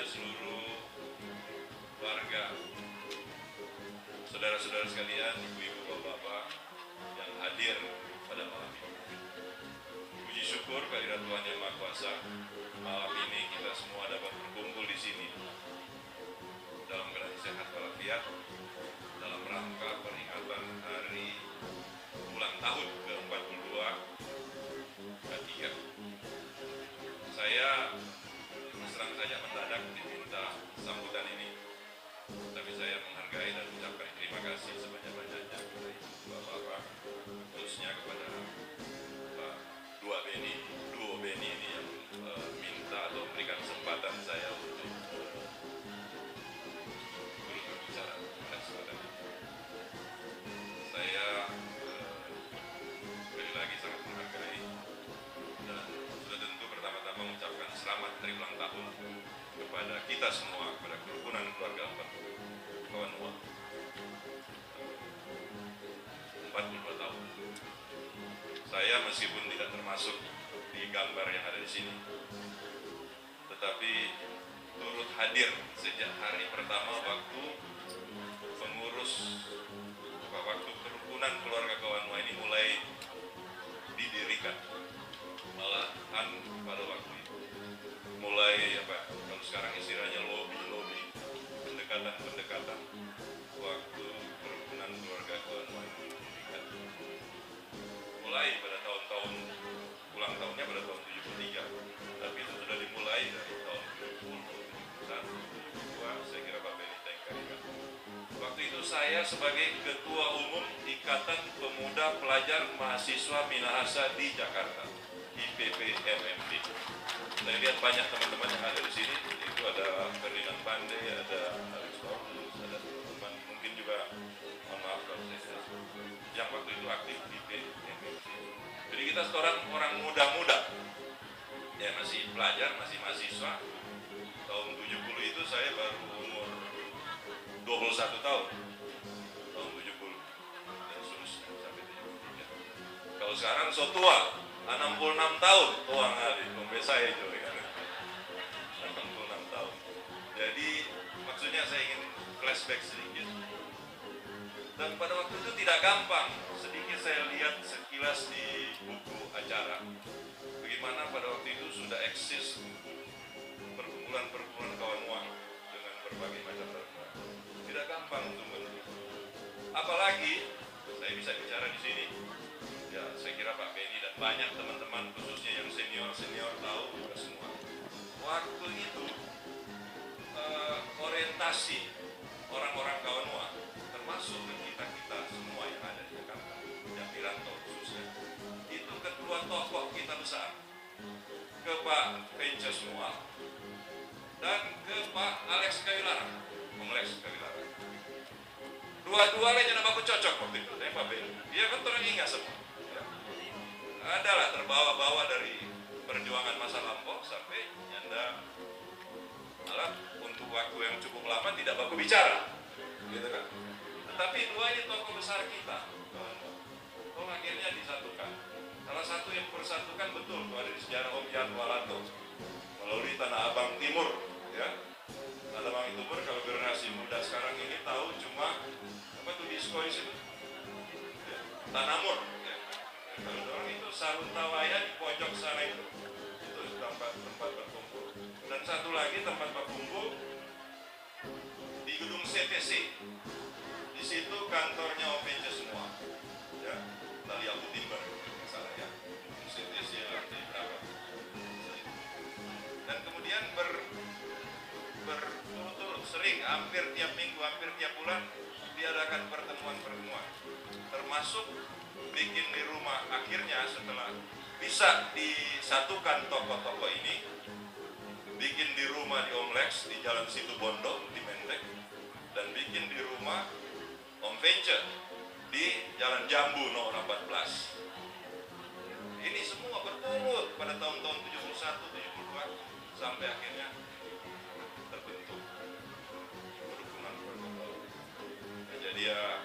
khususnya seluruh warga, saudara-saudara sekalian, ibu-ibu, bapak-bapak yang hadir pada malam ini. Puji syukur kehadirat Tuhan Yang Maha Kuasa, malam ini kita semua dapat berkumpul di sini dalam keadaan sehat walafiat dalam rangka peringatan hari ulang tahun ke-42 ke-3. Saya terang saja mendadak diminta sambutan ini, tapi saya menghargai dan mengucapkan terima kasih sebanyak-banyaknya kepada ibu bapak, khususnya kepada Pak Duo Beni ini yang minta atau memberikan kesempatan saya untuk berbicara pada kesempatan ini. Saya sekali lagi sangat menghargai dan sudah tentu pertama-tama mengucapkan selamat hari ulang tahun kepada kita semua, kepada kerukunan keluarga Kawanua 42 tahun. Saya meskipun tidak termasuk di gambar yang ada di sini, tetapi turut hadir sejak hari pertama waktu waktu kerukunan keluarga Kawanua ini mulai didirikan. Malahan pada waktu itu mulai kalau sekarang istilahnya lobby pendekatan waktu kerukunan keluarga Kawanua ini didirikan. Mulai pada tahun-tahun ulang tahunnya pada tahun 73, tapi itu sudah dimulai dari tahun 71, 72, saya kira Pak Beni Tengkarikan. Waktu itu saya sebagai Ketua Umum Ikatan Pemuda Pelajar Mahasiswa Minahasa di Jakarta, IPPMMD. Saya lihat banyak teman-teman yang ada di sini. Itu ada Ferdinand Pandey, ada Alex Paulus, ada teman-teman mungkin juga, mohon maaf kalau saya yang waktu itu aktif di IPPMMD. Jadi kita seorang orang muda-muda, ya masih pelajar, masih mahasiswa. Tahun 70 itu saya baru umur 21 tahun, tahun 70 dan seterusnya sampai 73. Kalau sekarang so tua, 66 tahun tua ngali, kompe saya itu ya. 66 tahun. Jadi maksudnya saya ingin flashback sedikit. Dan pada waktu itu tidak gampang. Sedikit saya lihat sekilas di buku acara, bagaimana pada waktu itu sudah eksis perkumpulan-perkumpulan Kawanua dengan berbagai macam latar. Tidak gampang untuk bentuk. Apalagi saya bisa bicara di sini. Ya, saya kira Pak Beni dan banyak teman-teman khususnya yang senior tahu juga semua. Waktu itu orientasi orang-orang Kawanua termasuk kita semua yang ada di Jakarta, yang dirantau khususnya, itu kedua tokoh kita besar, ke Pak Vence semua dan ke Pak Alex Kawilara, dua-duanya tidak baku cocok waktu itu, saya Pak Beni, dia kan orang ingat semua, ya. Adalah terbawa-bawa dari perjuangan masa lampau sampai nyanda malah untuk waktu yang cukup lama tidak baku bicara, gitu kan. Tetapi duanya tokoh besar kita, toh akhirnya disatukan. Salah satu yang persatukan betul tuh ada di sejarah Om Jan Walanto melalui Tanah Abang Timur, ya. Tanah Abang Timur kalau generasi muda sekarang ini tahu cuma apa tuh diskois itu, ya, Tanamur, ya. Kalau orang itu Saruntawaya di pojok sana itu tempat berkumpul. Dan satu lagi tempat berkumpul di gedung CTC. Di situ kantornya OPC semua, ya, tali Abu Timber, salah ya, CTC lantai berapa. Dan kemudian berturut-turut sering, hampir tiap minggu, hampir tiap bulan diadakan pertemuan-pertemuan, termasuk bikin di rumah. Akhirnya setelah bisa disatukan tokoh-tokoh ini, bikin di rumah di Omlex di Jalan Situbondo di Menteng, dan bikin di rumah Om Vence di Jalan Jambu nomor 14. Ini semua berturut pada tahun-tahun 71, 72 sampai akhirnya terbentuk kerukunan perkumpulan. Nah, jadi ya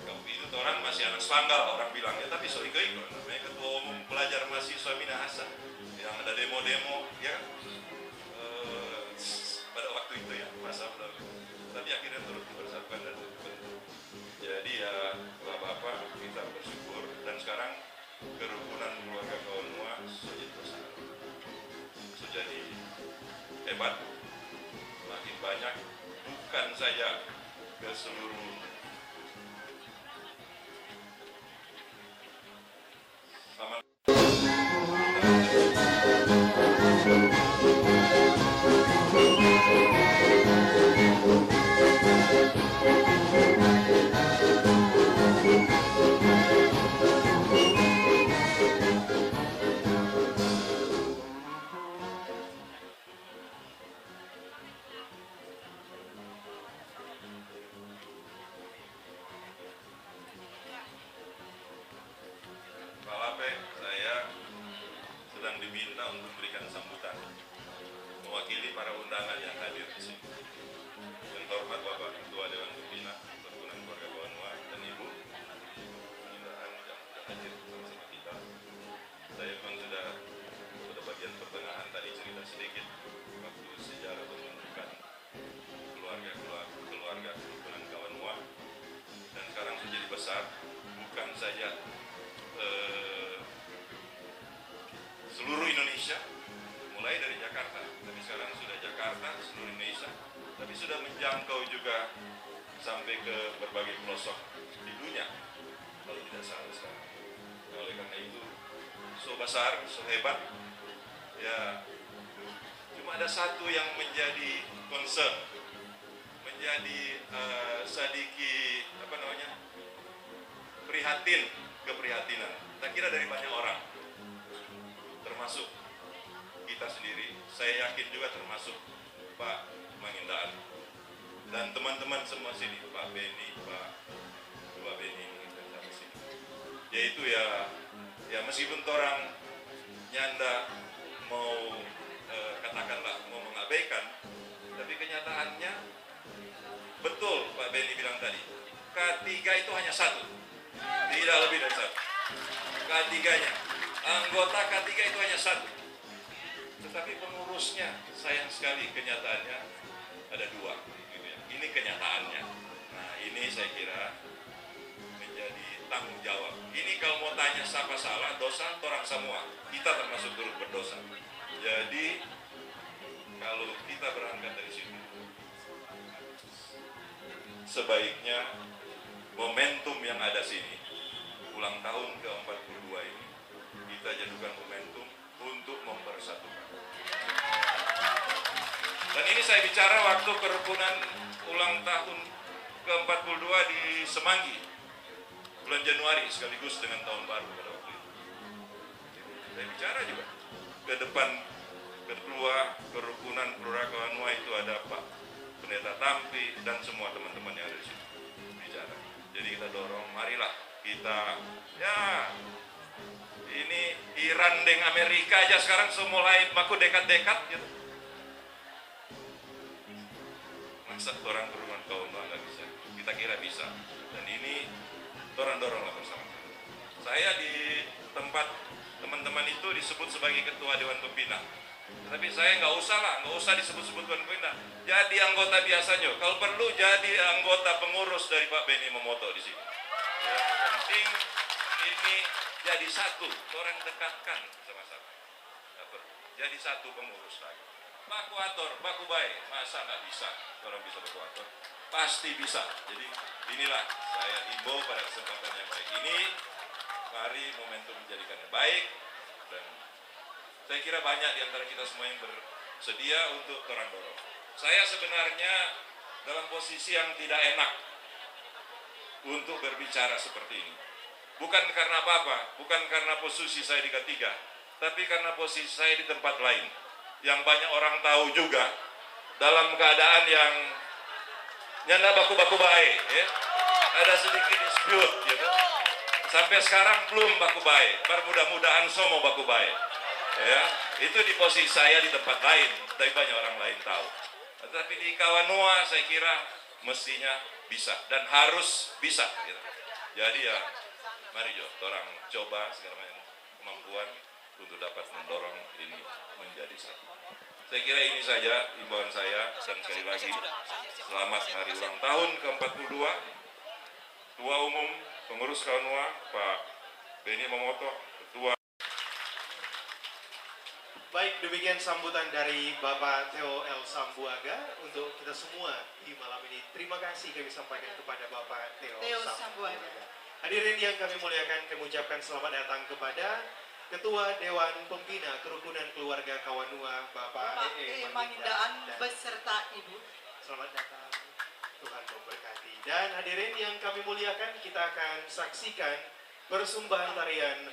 kalau itu orang masih anak spanggal orang bilangnya, tapi sorry namanya Ketua Umum Pelajar Mahasiswa Minahasa yang ada demo-demo, ya. Pada bilang. Tapi akhirnya turut dipersatukan dan dibentuk. Jadi ya bapak-bapak kita bersyukur dan sekarang kerukunan keluarga Kawanua jadi besar, jadi hebat, makin banyak, bukan saja ke seluruh sama. Pak Lape, saya sedang diminta untuk memberikan sambutan mewakili para undangan yang hadir di sini. Yang terhormat Bapak Ketua Dewan Pembina Perhimpunan Keluarga Kawanua dan Ibu Pembinaan yang sudah hadir bersama kita. Saya memang sudah pada bagian pertengahan tadi cerita sedikit waktu sejarah pembentukan keluarga Perhimpunan Kawanua, dan sekarang sudah jadi besar, bukan saja seluruh Indonesia, mulai dari Jakarta, tapi sekarang sudah Jakarta, seluruh Indonesia, tapi sudah menjangkau juga sampai ke berbagai pelosok di dunia, kalau tidak salah sekarang. Oleh karena itu, so besar, so hebat, ya cuma ada satu yang menjadi concern, menjadi sedikit keprihatinan. Saya kira dari banyak orang, termasuk kita sendiri, saya yakin juga termasuk Pak Mangindaan dan teman-teman semua sini, Pak Beni, Pak Beni dan sampai sini. Yaitu ya meskipun orang nyanda mau katakanlah mau mengabaikan, tapi kenyataannya betul Pak Beni bilang tadi, K3 itu hanya satu, tidak lebih dari satu. K3-nya, anggota K3 itu hanya satu, tetapi pengurusnya sayang sekali kenyataannya ada dua, gitu ya. Ini kenyataannya. Nah ini saya kira menjadi tanggung jawab. Ini kalau mau tanya siapa salah, dosa orang semua, kita termasuk turut berdosa. Jadi kalau kita berangkat dari situ, sebaiknya momentum yang ada sini, ulang tahun ke-42 ini, kita jadikan momentum untuk mempersatukan. Dan ini saya bicara waktu kerukunan ulang tahun ke-42 di Semanggi, bulan Januari, sekaligus dengan tahun baru pada waktu itu. Saya bicara juga ke depan ketua kerukunan Keluarga Kawanua itu ada Pak Pendeta Tampi dan semua teman-teman yang ada di sini bicara. Jadi kita dorong, marilah kita, ya ini Iran dengan Amerika aja sekarang mulai maku dekat-dekat gitu. Masa orang kerukunan Kawanua nggak bisa? Kita kira bisa. Dan ini dorong-doronglah bersama. Saya di tempat teman-teman itu disebut sebagai ketua Dewan Pembina. Tapi saya nggak usah disebut-sebut Dewan Pembina. Jadi anggota biasanya. Kalau perlu jadi anggota pengurus dari Pak Beni Momoto di sini. Ya, penting ini jadi satu, orang dekatkan sama-sama. Jadi satu pengurus lagi. Baku atur, baku baik, masa nggak bisa? Orang bisa baku atur, pasti bisa. Jadi inilah saya himbau pada kesempatan yang baik ini, mari momentum menjadikannya baik, dan saya kira banyak di antara kita semua yang bersedia untuk orang dorong. Saya sebenarnya dalam posisi yang tidak enak untuk berbicara seperti ini. Bukan karena apa-apa, bukan karena posisi saya di K3, tapi karena posisi saya di tempat lain yang banyak orang tahu juga, dalam keadaan yang nyanda baku-baku baik, ya. Ada sedikit dispute gitu. Sampai sekarang belum baku baik, mudah-mudahan semua baku baik. Ya, itu di posisi saya di tempat lain, tapi banyak orang lain tahu. Tetapi di Kawanua saya kira mestinya bisa dan harus bisa gitu. Jadi ya mari orang coba segala macam kemampuan untuk dapat mendorong ini menjadi satu. Saya kira ini saja imbauan saya, dan sekali lagi selamat hari ulang tahun ke-42 Ketua Umum Pengurus Kawanua Pak Beni Momoto, Ketua. Baik, demikian sambutan dari Bapak Theo L. Sambuaga untuk kita semua di malam ini. Terima kasih kami sampaikan kepada Bapak Theo Sambuaga. Hadirin yang kami muliakan, kami ucapkan selamat datang kepada Ketua Dewan Pembina Kerukunan Keluarga Kawanua Bapak E. Mangindaan beserta Ibu. Selamat datang, Tuhan memberkati. Dan hadirin yang kami muliakan, kita akan saksikan persembahan tarian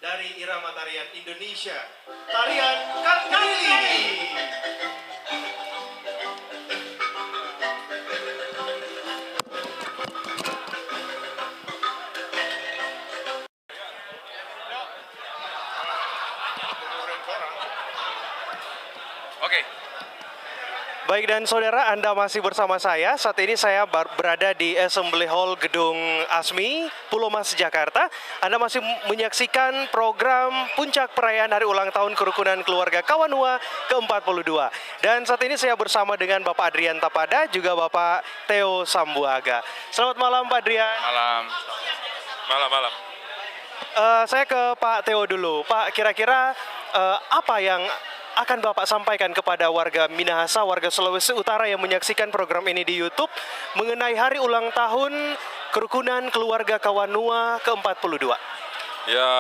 dari irama tarian Indonesia, tarian Kartini. Oke. Baik, dan saudara, Anda masih bersama saya. Saat ini saya berada di Assembly Hall Gedung ASMI, Pulau Mas, Jakarta. Anda masih menyaksikan program Puncak Perayaan Hari Ulang Tahun Kerukunan Keluarga Kawanua ke-42. Dan saat ini saya bersama dengan Bapak Adrian Tapada, juga Bapak Theo Sambuaga. Selamat malam, Pak Adrian. Malam. Malam-malam. Saya ke Pak Theo dulu. Pak, kira-kira apa yang akan Bapak sampaikan kepada warga Minahasa, warga Sulawesi Utara yang menyaksikan program ini di YouTube mengenai hari ulang tahun Kerukunan Keluarga Kawanua ke-42? Ya,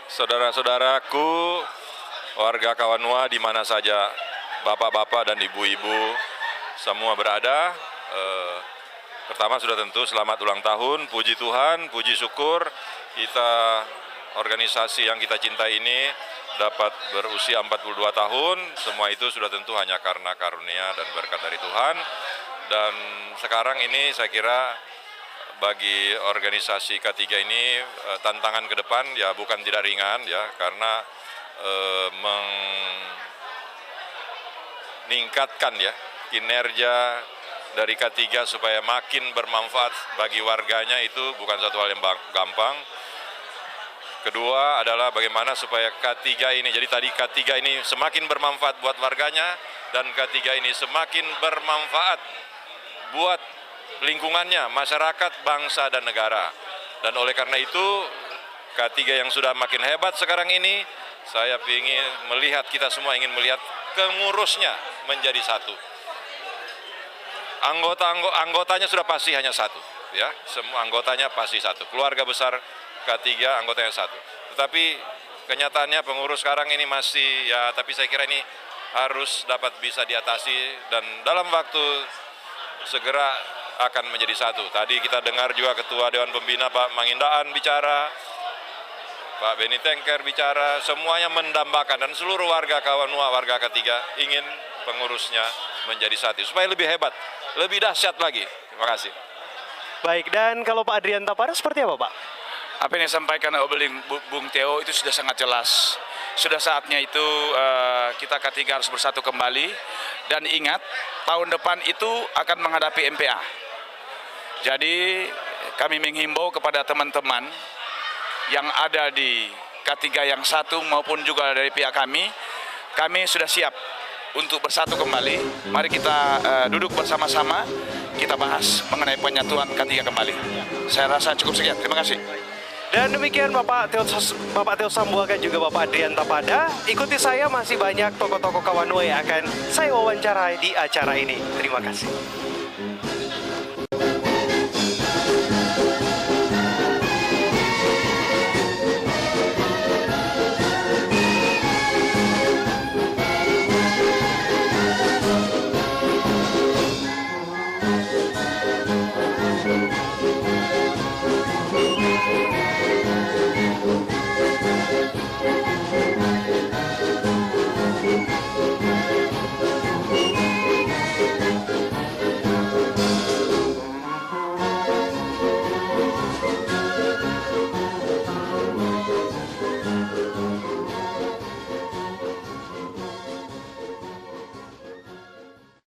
saudara-saudaraku, warga Kawanua di mana saja, bapak-bapak dan ibu-ibu semua berada. Pertama sudah tentu selamat ulang tahun, puji Tuhan, puji syukur kita organisasi yang kita cintai ini dapat berusia 42 tahun, semua itu sudah tentu hanya karena karunia dan berkat dari Tuhan. Dan sekarang ini saya kira bagi organisasi K3 ini tantangan ke depan ya bukan tidak ringan ya, karena meningkatkan ya kinerja dari K3 supaya makin bermanfaat bagi warganya itu bukan satu hal yang gampang. Kedua adalah bagaimana supaya K3 ini, jadi tadi K3 ini semakin bermanfaat buat warganya, dan K3 ini semakin bermanfaat buat lingkungannya, masyarakat, bangsa, dan negara. Dan oleh karena itu, K3 yang sudah makin hebat sekarang ini, saya ingin melihat, kita semua ingin melihat pengurusnya menjadi satu. Anggotanya sudah pasti hanya satu, ya, semua anggotanya pasti satu. Keluarga besar K3 anggotanya satu. Tetapi kenyataannya pengurus sekarang ini masih ya, tapi saya kira ini harus dapat bisa diatasi dan dalam waktu segera akan menjadi satu. Tadi kita dengar juga Ketua Dewan Pembina Pak Mangindaan bicara, Pak Beni Tengker bicara, semuanya mendambakan dan seluruh warga Kawanua, warga K3 ingin pengurusnya menjadi satu supaya lebih hebat, lebih dahsyat lagi. Terima kasih. Baik, dan kalau Pak Adrian Tapada seperti apa, Pak? Apa yang disampaikan oleh Bung Theo itu sudah sangat jelas. Sudah saatnya itu kita K3 harus bersatu kembali. Dan ingat, tahun depan itu akan menghadapi MPA. Jadi kami menghimbau kepada teman-teman yang ada di K3 yang satu maupun juga dari pihak kami sudah siap untuk bersatu kembali. Mari kita duduk bersama-sama, kita bahas mengenai penyatuan K3 kembali. Saya rasa cukup sekian. Terima kasih. Dan demikian Bapak Theo Sambuaga juga Bapak Adrian Tapada. Ikuti saya, masih banyak tokoh-tokoh Kawanua yang akan saya wawancarai di acara ini. Terima kasih.